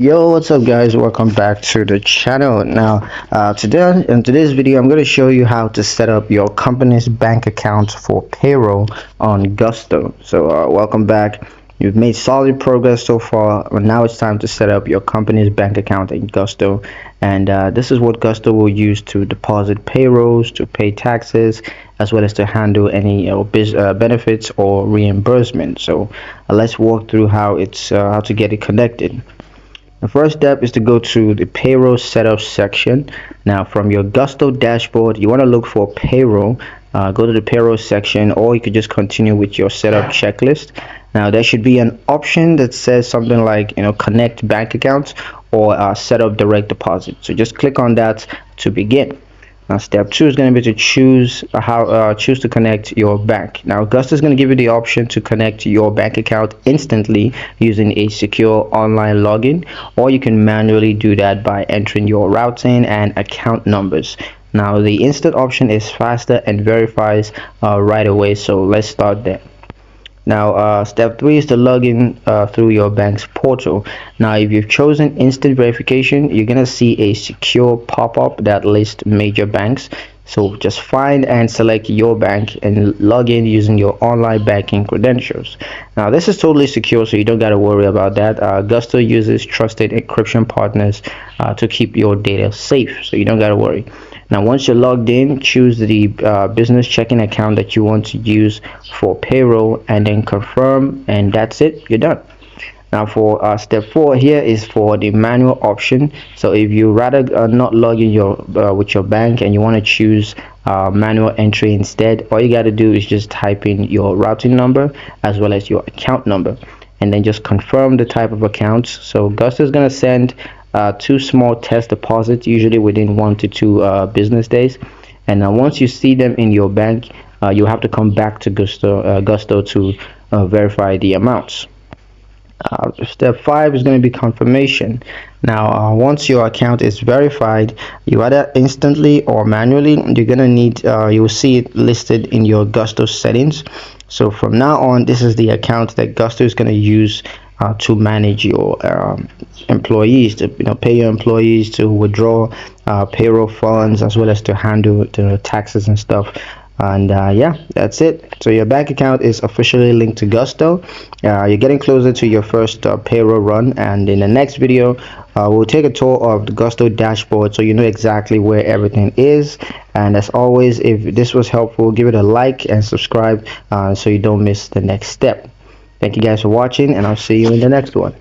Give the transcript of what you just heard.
Yo, what's up guys? Welcome back to the channel. Now today in today's video I'm going to show you how to set up your company's bank account for payroll on Gusto. So welcome back. You've made solid progress so far, but now it's time to set up your company's bank account in Gusto. And this is what Gusto will use to deposit payrolls, to pay taxes, as well as to handle any benefits or reimbursement. So let's walk through how to get it connected. The first step is to go to the payroll setup section. Now from your Gusto dashboard, you want to look for payroll. Go to the payroll section, or you could just continue with your setup checklist. Now there should be an option that says something like connect bank accounts or set up direct deposit. So just click on that to begin. Now step 2 is going to be to choose choose to connect your bank. Now Gusto is going to give you the option to connect your bank account instantly using a secure online login, or you can manually do that by entering your routing and account numbers. Now the instant option is faster and verifies right away, so let's start there. Now step 3 is to log in through your bank's portal. Now if you've chosen instant verification, you're gonna see a secure pop-up that lists major banks. So just find and select your bank and log in using your online banking credentials. Now this is totally secure, so you don't got to worry about that. Gusto uses trusted encryption partners to keep your data safe, so you don't got to worry. Now once you're logged in, choose the business checking account that you want to use for payroll and then confirm, and that's it, you're done. Now for step 4 here is for the manual option. So if you rather not log in with your bank and you want to choose manual entry instead, all you got to do is just type in your routing number as well as your account number, and then just confirm the type of accounts. So Gusto is going to send 2 small test deposits, usually within 1 to 2 business days, and once you see them in your bank, you have to come back to Gusto to verify the amounts. Step 5 is going to be confirmation. Now once your account is verified, you either instantly or manually, you're going to need you will see it listed in your Gusto settings. So from now on, this is the account that Gusto is going to use to manage your employees, to pay your employees, to withdraw payroll funds, as well as to handle the taxes and stuff. And yeah, that's it. So your bank account is officially linked to Gusto. You're getting closer to your first payroll run, and in the next video we'll take a tour of the Gusto dashboard so you know exactly where everything is. And as always, if this was helpful, give it a like and subscribe so you don't miss the next step. Thank you guys for watching, and I'll see you in the next one.